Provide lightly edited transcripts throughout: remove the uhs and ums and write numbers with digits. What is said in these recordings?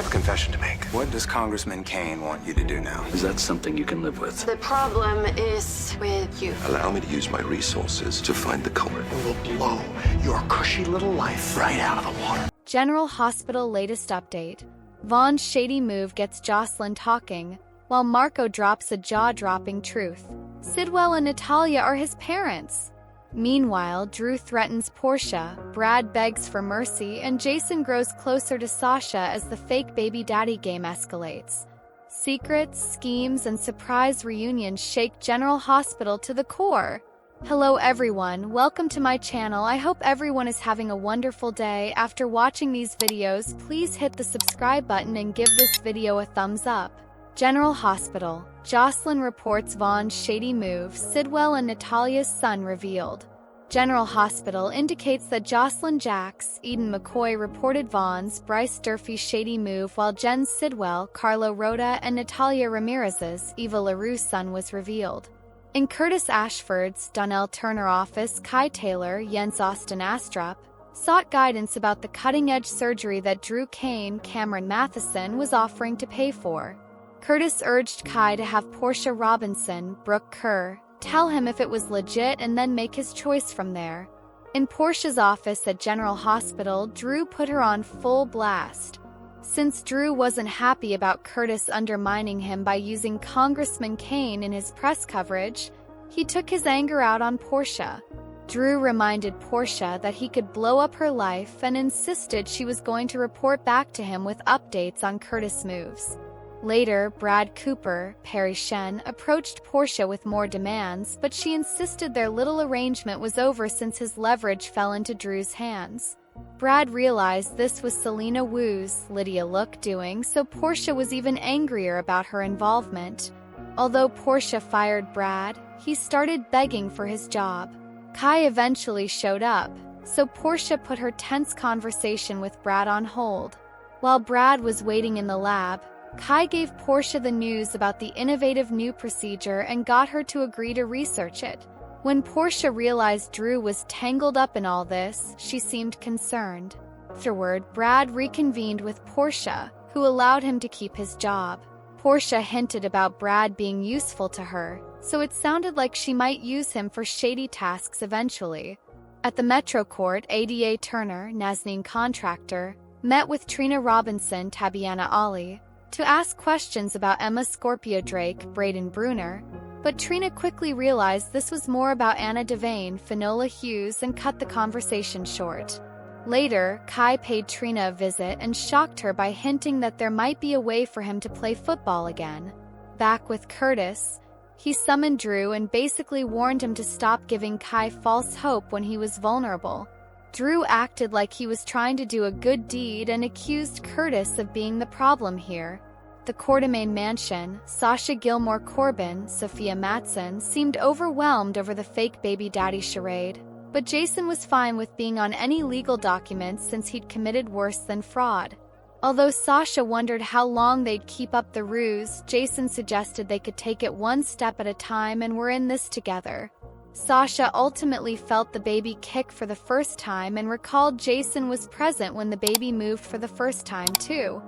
I have a confession to make. What does Congressman Kane want you to do now? Is that something you can live with? The problem is with you. Allow me to use my resources to find the culprit. Will blow your cushy little life right out of the water. General Hospital latest update. Vaughn's shady move gets Josslyn talking, while Marco drops a jaw-dropping truth. Sidwell and Natalia are his parents. Meanwhile, Drew threatens Portia, Brad begs for mercy, and Jason grows closer to Sasha as the fake baby daddy game escalates. Secrets, schemes, and surprise reunions shake General Hospital to the core. Hello everyone, welcome to my channel. I hope everyone is having a wonderful day. After watching these videos, please hit the subscribe button and give this video a thumbs up. General Hospital. Josslyn reports Vaughn's shady move, Sidwell and Natalia's son revealed. General Hospital indicates that Josslyn Jax, Eden McCoy reported Vaughn's, Bryce Durfee's shady move, while Jen Sidwell, Carlo Rhoda, and Natalia Ramirez's, Eva LaRue's son was revealed. In Curtis Ashford's, Donnell Turner office, Kai Taylor, Jens Austin Astrup, sought guidance about the cutting-edge surgery that Drew Cameron Matheson was offering to pay for. Curtis urged Kai to have Portia Robinson, Brooke Kerr, tell him if it was legit and then make his choice from there. In Portia's office at General Hospital, Drew put her on full blast. Since Drew wasn't happy about Curtis undermining him by using Congressman Kane in his press coverage, he took his anger out on Portia. Drew reminded Portia that he could blow up her life and insisted she was going to report back to him with updates on Curtis' moves. Later, Brad Cooper, Perry Shen, approached Portia with more demands, but she insisted their little arrangement was over since his leverage fell into Drew's hands. Brad realized this was Selena Wu's, Lydia Look, doing, so Portia was even angrier about her involvement. Although Portia fired Brad, he started begging for his job. Kai eventually showed up, so Portia put her tense conversation with Brad on hold. While Brad was waiting in the lab, Kai gave Portia the news about the innovative new procedure and got her to agree to research it. When Portia realized Drew was tangled up in all this, she seemed concerned. Afterward, Brad reconvened with Portia, who allowed him to keep his job. Portia hinted about Brad being useful to her, so it sounded like she might use him for shady tasks eventually. At the Metro Court, Ada Turner, Nazneen contractor, met with Trina Robinson, Tabiana Ali, to ask questions about Emma Scorpio Drake, Braden Bruner, but Trina quickly realized this was more about Anna Devane, Finola Hughes, and cut the conversation short. Later, Kai paid Trina a visit and shocked her by hinting that there might be a way for him to play football again. Back with Curtis, he summoned Drew and basically warned him to stop giving Kai false hope when he was vulnerable. Drew acted like he was trying to do a good deed and accused Curtis of being the problem here. The Quartermain mansion, Sasha Gilmore Corbin, Sophia Matson, seemed overwhelmed over the fake baby daddy charade, but Jason was fine with being on any legal documents since he'd committed worse than fraud. Although Sasha wondered how long they'd keep up the ruse, Jason suggested they could take it one step at a time and we're in this together. Sasha ultimately felt the baby kick for the first time and recalled Jason was present when the baby moved for the first time too.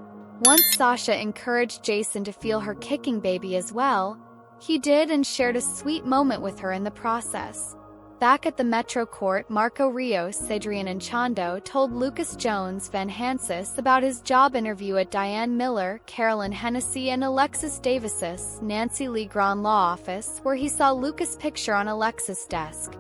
Once Sasha encouraged Jason to feel her kicking baby as well, he did and shared a sweet moment with her in the process. Back at the Metro Court, Marco Rios, Adrian Anchondo told Lucas Jones Van Hansis about his job interview at Diane Miller, Carolyn Hennessy, and Alexis Davis's, Nancy Lee Grand Law Office, where he saw Lucas' picture on Alexis' desk.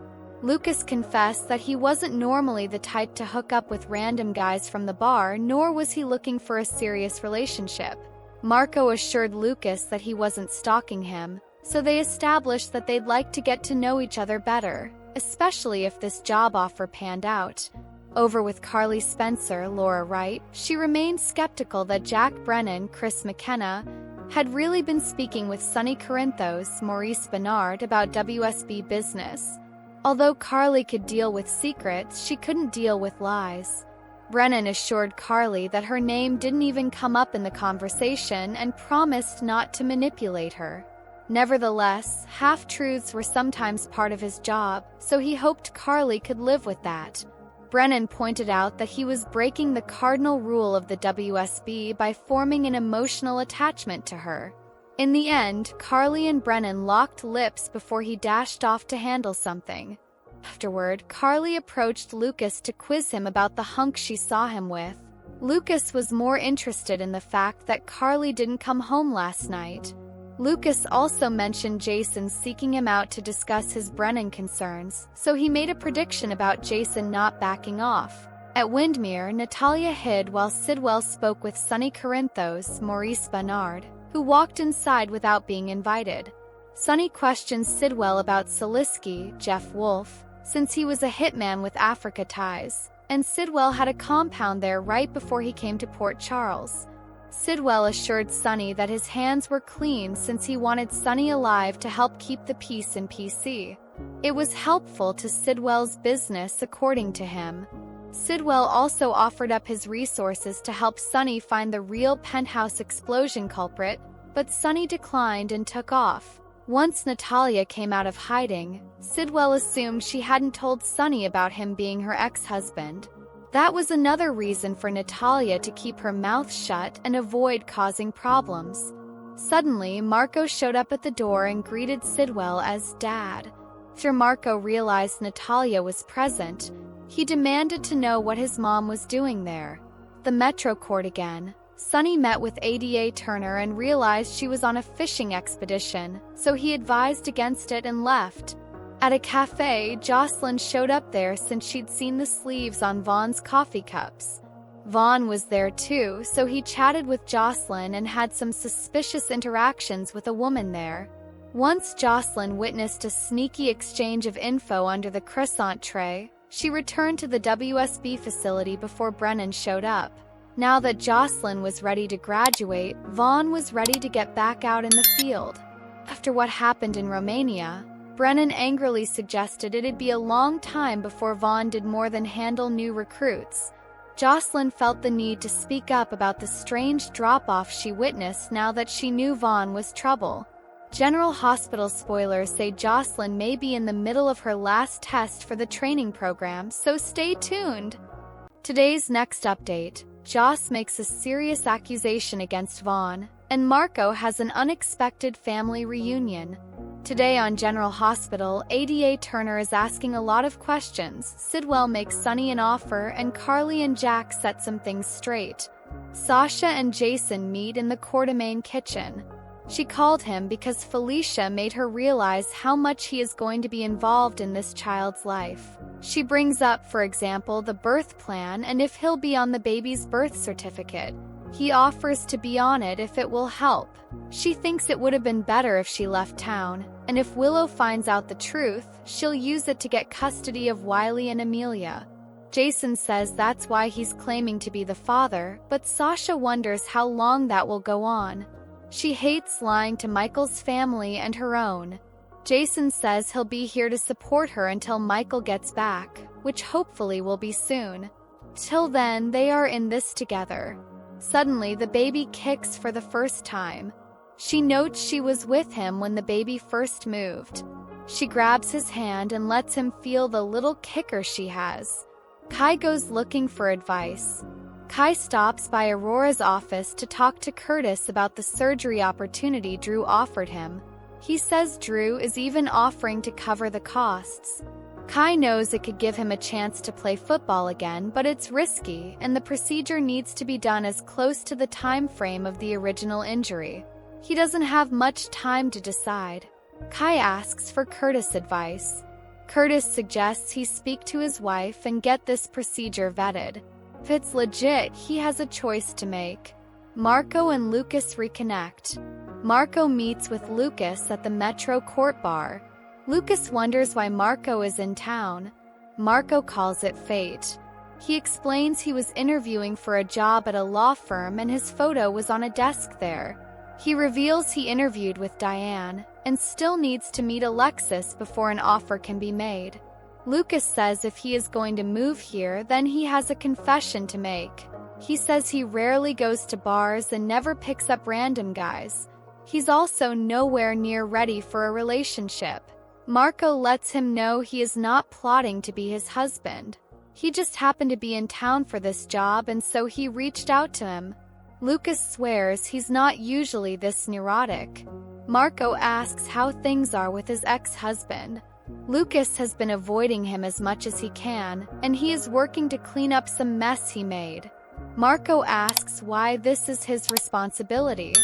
Lucas confessed that he wasn't normally the type to hook up with random guys from the bar, nor was he looking for a serious relationship. Marco assured Lucas that he wasn't stalking him, so they established that they'd like to get to know each other better, especially if this job offer panned out. Over with Carly Spencer, Laura Wright, she remained skeptical that Jack Brennan, Chris McKenna, had really been speaking with Sonny Corinthos, Maurice Bernard about WSB business. Although Carly could deal with secrets, she couldn't deal with lies. Brennan assured Carly that her name didn't even come up in the conversation and promised not to manipulate her. Nevertheless, half-truths were sometimes part of his job, so he hoped Carly could live with that. Brennan pointed out that he was breaking the cardinal rule of the WSB by forming an emotional attachment to her. In the end, Carly and Brennan locked lips before he dashed off to handle something. Afterward, Carly approached Lucas to quiz him about the hunk she saw him with. Lucas was more interested in the fact that Carly didn't come home last night. Lucas also mentioned Jason seeking him out to discuss his Brennan concerns, so he made a prediction about Jason not backing off. At Windmere, Natalia hid while Sidwell spoke with Sonny Corinthos, Maurice Bernard, who walked inside without being invited. Sonny questioned Sidwell about Salisky, Jeff Wolfe, since he was a hitman with Africa ties, and Sidwell had a compound there right before he came to Port Charles. Sidwell assured Sonny that his hands were clean since he wanted Sonny alive to help keep the peace in PC. It was helpful to Sidwell's business, according to him. Sidwell also offered up his resources to help Sonny find the real penthouse explosion culprit, but Sonny declined and took off. Once Natalia came out of hiding, Sidwell assumed she hadn't told Sonny about him being her ex-husband. That was another reason for Natalia to keep her mouth shut and avoid causing problems. Suddenly, Marco showed up at the door and greeted Sidwell as Dad. After Marco realized Natalia was present, he demanded to know what his mom was doing there. The Metro Court again. Sonny met with Ada Turner and realized she was on a fishing expedition, so he advised against it and left. At a cafe, Josslyn showed up there since she'd seen the sleeves on Vaughn's coffee cups. Vaughn was there too, so he chatted with Josslyn and had some suspicious interactions with a woman there. Once Josslyn witnessed a sneaky exchange of info under the croissant tray, she returned to the WSB facility before Brennan showed up. Now that Josslyn was ready to graduate, Vaughn was ready to get back out in the field. After what happened in Romania, Brennan angrily suggested it'd be a long time before Vaughn did more than handle new recruits. Josslyn felt the need to speak up about the strange drop-off she witnessed now that she knew Vaughn was trouble. General Hospital spoilers say Josslyn may be in the middle of her last test for the training program, so stay tuned. Today's next update, Joss makes a serious accusation against Vaughn, and Marco has an unexpected family reunion. Today on General Hospital, Ada Turner is asking a lot of questions. Sidwell makes Sonny an offer, and Carly and Jack set some things straight. Sasha and Jason meet in the Quartermain kitchen. She called him because Felicia made her realize how much he is going to be involved in this child's life. She brings up, for example, the birth plan and if he'll be on the baby's birth certificate. He offers to be on it if it will help. She thinks it would have been better if she left town, and if Willow finds out the truth, she'll use it to get custody of Wiley and Amelia. Jason says that's why he's claiming to be the father, but Sasha wonders how long that will go on. She hates lying to Michael's family and her own. Jason says he'll be here to support her until Michael gets back, which hopefully will be soon. Till then, they are in this together. Suddenly, the baby kicks for the first time. She notes she was with him when the baby first moved. She grabs his hand and lets him feel the little kicker she has. Kai goes looking for advice. Kai stops by Aurora's office to talk to Curtis about the surgery opportunity Drew offered him. He says Drew is even offering to cover the costs. Kai knows it could give him a chance to play football again, but it's risky, and the procedure needs to be done as close to the time frame of the original injury. He doesn't have much time to decide. Kai asks for Curtis' advice. Curtis suggests he speak to his wife and get this procedure vetted. If it's legit, he has a choice to make. Marco and Lucas reconnect. Marco meets with Lucas at the Metro Court Bar. Lucas wonders why Marco is in town. Marco calls it fate. He explains he was interviewing for a job at a law firm and his photo was on a desk there. He reveals he interviewed with Diane and still needs to meet Alexis before an offer can be made. Lucas says if he is going to move here, then he has a confession to make. He says he rarely goes to bars and never picks up random guys. He's also nowhere near ready for a relationship. Marco lets him know he is not plotting to be his husband. He just happened to be in town for this job and so he reached out to him. Lucas swears he's not usually this neurotic. Marco asks how things are with his ex-husband. Lucas has been avoiding him as much as he can, and he is working to clean up some mess he made. Marco asks why this is his responsibility.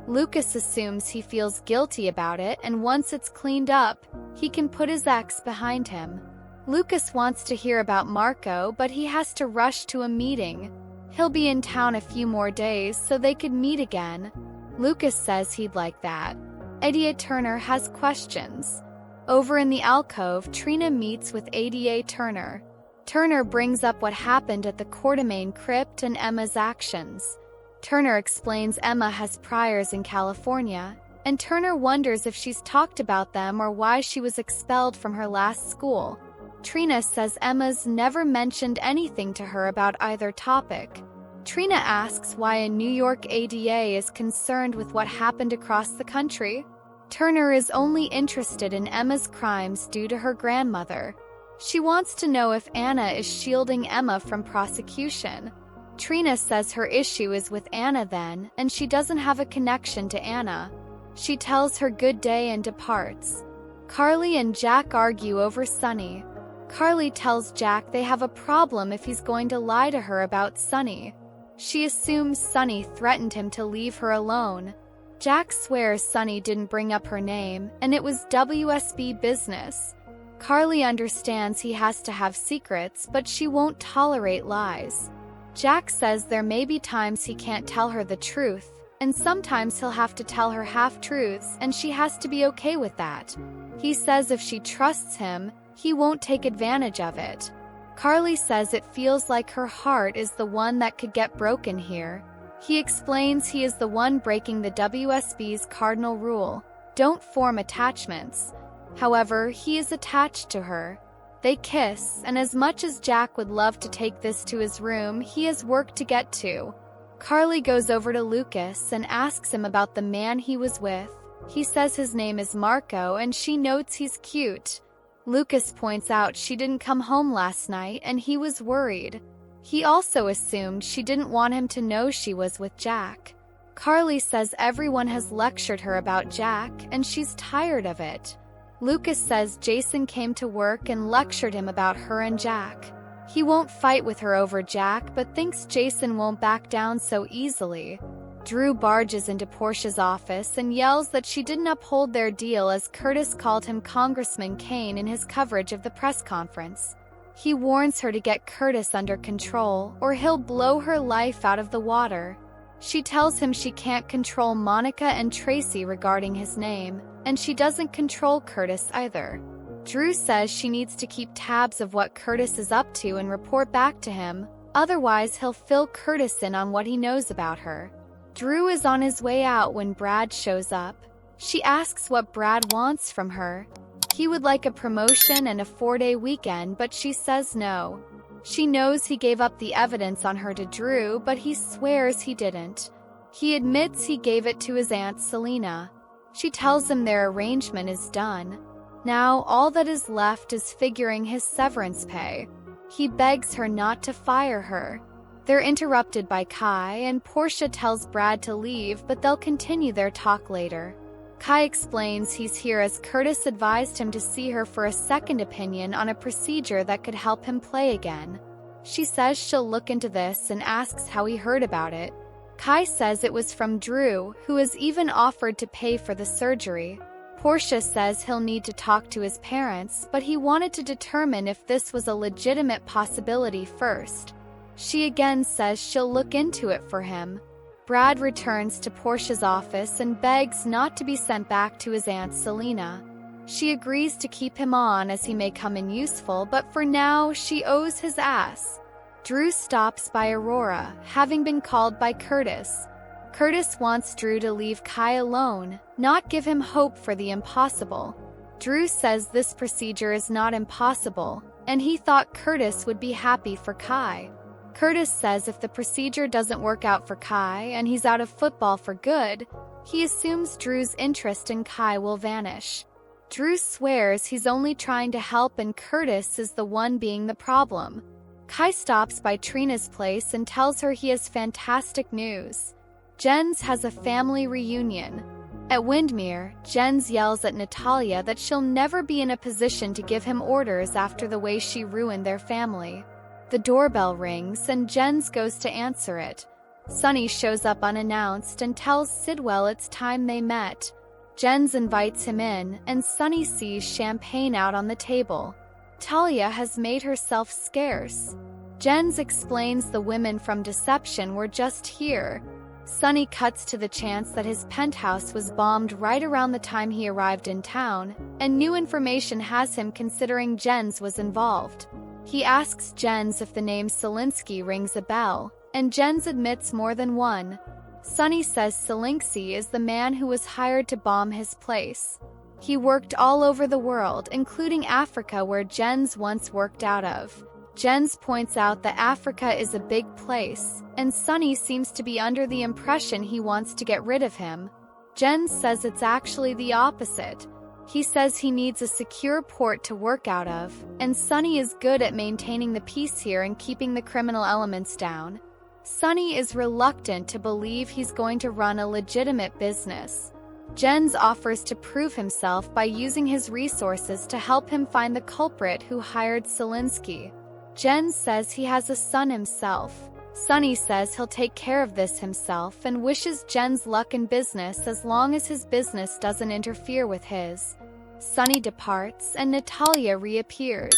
Lucas assumes he feels guilty about it, and once it's cleaned up, he can put his ex behind him. Lucas wants to hear about Marco, but he has to rush to a meeting. He'll be in town a few more days so they could meet again. Lucas says he'd like that. Ada Turner has questions. Over in the alcove, Trina meets with Ada Turner. Turner brings up what happened at the Quartermain crypt and Emma's actions. Turner explains Emma has priors in California, and Turner wonders if she's talked about them or why she was expelled from her last school. Trina says Emma's never mentioned anything to her about either topic. Trina asks why a New York ADA is concerned with what happened across the country. Turner is only interested in Emma's crimes due to her grandmother. She wants to know if Anna is shielding Emma from prosecution. Trina says her issue is with Anna then, and she doesn't have a connection to Anna. She tells her good day and departs. Carly and Jack argue over Sonny. Carly tells Jack they have a problem if he's going to lie to her about Sonny. She assumes Sonny threatened him to leave her alone. Jack swears Sonny didn't bring up her name, and it was WSB business. Carly understands he has to have secrets, but she won't tolerate lies. Jack says there may be times he can't tell her the truth, and sometimes he'll have to tell her half-truths, and she has to be okay with that. He says if she trusts him, he won't take advantage of it. Carly says it feels like her heart is the one that could get broken here. He explains he is the one breaking the WSB's cardinal rule: don't form attachments. However, he is attached to her. They kiss, and as much as Jack would love to take this to his room, he has work to get to. Carly goes over to Lucas and asks him about the man he was with. He says his name is Marco, and she notes he's cute. Lucas points out she didn't come home last night, and he was worried. He also assumed she didn't want him to know she was with Jack. Carly says everyone has lectured her about Jack, and she's tired of it. Lucas says Jason came to work and lectured him about her and Jack. He won't fight with her over Jack, but thinks Jason won't back down so easily. Drew barges into Portia's office and yells that she didn't uphold their deal as Curtis called him Congressman Kane in his coverage of the press conference. He warns her to get Curtis under control, or he'll blow her life out of the water. She tells him she can't control Monica and Tracy regarding his name, and she doesn't control Curtis either. Drew says she needs to keep tabs of what Curtis is up to and report back to him, otherwise he'll fill Curtis in on what he knows about her. Drew is on his way out when Brad shows up. She asks what Brad wants from her. He would like a promotion and a 4-day weekend, but she says no. She knows he gave up the evidence on her to Drew, but he swears he didn't. He admits he gave it to his Aunt Selena. She tells him their arrangement is done. Now all that is left is figuring his severance pay. He begs her not to fire her. They're interrupted by Kai, and Portia tells Brad to leave, but they'll continue their talk later. Kai explains he's here as Curtis advised him to see her for a second opinion on a procedure that could help him play again. She says she'll look into this and asks how he heard about it. Kai says it was from Drew, who has even offered to pay for the surgery. Portia says he'll need to talk to his parents, but he wanted to determine if this was a legitimate possibility first. She again says she'll look into it for him. Brad returns to Portia's office and begs not to be sent back to his Aunt Selena. She agrees to keep him on as he may come in useful, but for now she owes his ass. Drew stops by Aurora, having been called by Curtis. Curtis wants Drew to leave Kai alone, not give him hope for the impossible. Drew says this procedure is not impossible, and he thought Curtis would be happy for Kai. Curtis says if the procedure doesn't work out for Kai and he's out of football for good, he assumes Drew's interest in Kai will vanish. Drew swears he's only trying to help and Curtis is the one being the problem. Kai stops by Trina's place and tells her he has fantastic news. Jens has a family reunion. At Windmere, Jens yells at Natalia that she'll never be in a position to give him orders after the way she ruined their family. The doorbell rings and Jens goes to answer it. Sonny shows up unannounced and tells Sidwell it's time they met. Jens invites him in, and Sonny sees champagne out on the table. Talia has made herself scarce. Jens explains the women from Deception were just here. Sonny cuts to the chance that his penthouse was bombed right around the time he arrived in town, and new information has him considering Jens was involved. He asks Jens if the name Selinsky rings a bell, and Jens admits more than one. Sonny says Selinsky is the man who was hired to bomb his place. He worked all over the world, including Africa where Jens once worked out of. Jens points out that Africa is a big place, and Sonny seems to be under the impression he wants to get rid of him. Jens says it's actually the opposite. He says he needs a secure port to work out of, and Sonny is good at maintaining the peace here and keeping the criminal elements down. Sonny is reluctant to believe he's going to run a legitimate business. Jens offers to prove himself by using his resources to help him find the culprit who hired Selinsky. Jens says he has a son himself. Sonny says he'll take care of this himself and wishes Jens luck in business as long as his business doesn't interfere with his. Sonny departs and Natalia reappears.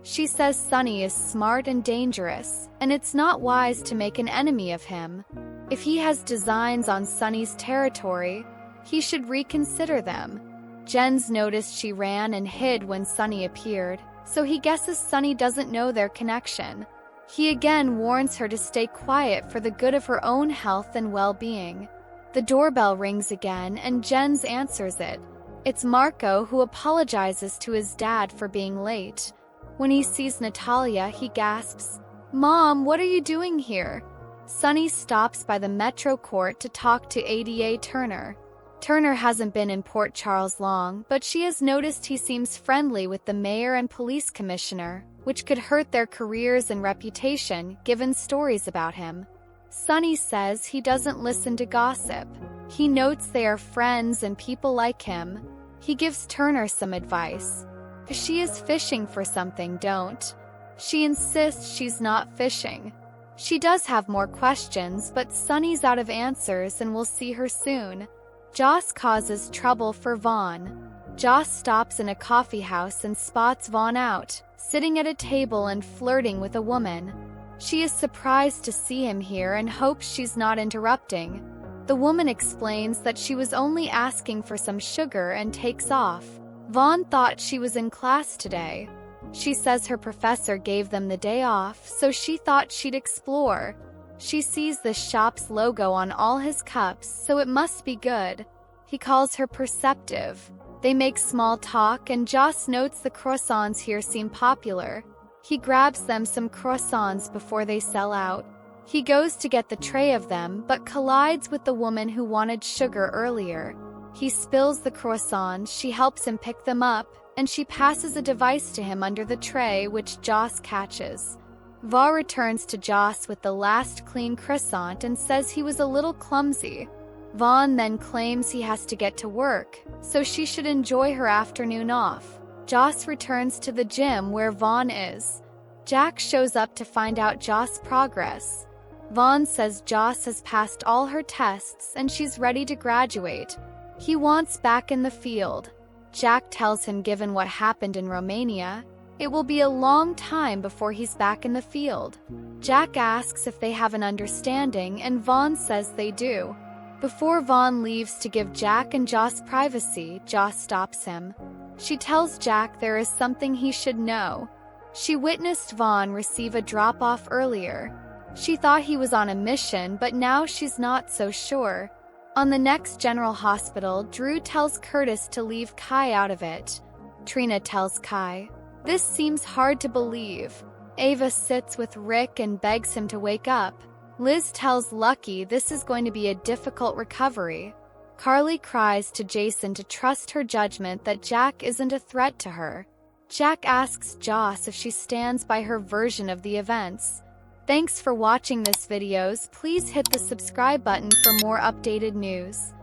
She says Sonny is smart and dangerous, and it's not wise to make an enemy of him. If he has designs on Sonny's territory, he should reconsider them. Jens noticed she ran and hid when Sonny appeared, so he guesses Sonny doesn't know their connection. He again warns her to stay quiet for the good of her own health and well-being. The doorbell rings again and Jens answers it. It's Marco, who apologizes to his dad for being late. When he sees Natalia, he gasps, "Mom, what are you doing here?" Sonny stops by the Metro Court to talk to ADA Turner. Turner hasn't been in Port Charles long, but she has noticed he seems friendly with the mayor and police commissioner, which could hurt their careers and reputation given stories about him. Sonny says he doesn't listen to gossip. He notes they are friends and people like him. He gives Turner some advice. She is fishing for something, don't. She insists she's not fishing. She does have more questions, but Sonny's out of answers and we'll see her soon. Joss causes trouble for Vaughn. Joss stops in a coffee house and spots Vaughn out, sitting at a table and flirting with a woman. She is surprised to see him here and hopes she's not interrupting. The woman explains that she was only asking for some sugar and takes off. Vaughn thought she was in class today. She says her professor gave them the day off, so she thought she'd explore. She sees the shop's logo on all his cups, so it must be good. He calls her perceptive. They make small talk, and Joss notes the croissants here seem popular. He grabs them some croissants before they sell out. He goes to get the tray of them, but collides with the woman who wanted sugar earlier. He spills the croissants, she helps him pick them up, and she passes a device to him under the tray, which Joss catches. Vaughn returns to Joss with the last clean croissant and says he was a little clumsy. Vaughn then claims he has to get to work, so she should enjoy her afternoon off. Joss returns to the gym where Vaughn is. Jack shows up to find out Joss' progress. Vaughn says Joss has passed all her tests and she's ready to graduate. He wants back in the field. Jack tells him given what happened in Romania, it will be a long time before he's back in the field. Jack asks if they have an understanding and Vaughn says they do. Before Vaughn leaves to give Jack and Joss privacy, Joss stops him. She tells Jack there is something he should know. She witnessed Vaughn receive a drop-off earlier. She thought he was on a mission, but now she's not so sure. On the next General Hospital, Drew tells Curtis to leave Kai out of it. Trina tells Kai, "This seems hard to believe." Ava sits with Rick and begs him to wake up. Liz tells Lucky this is going to be a difficult recovery. Carly cries to Jason to trust her judgment that Jack isn't a threat to her. Jack asks Joss if she stands by her version of the events. Thanks for watching this videos. Please hit the subscribe button for more updated news.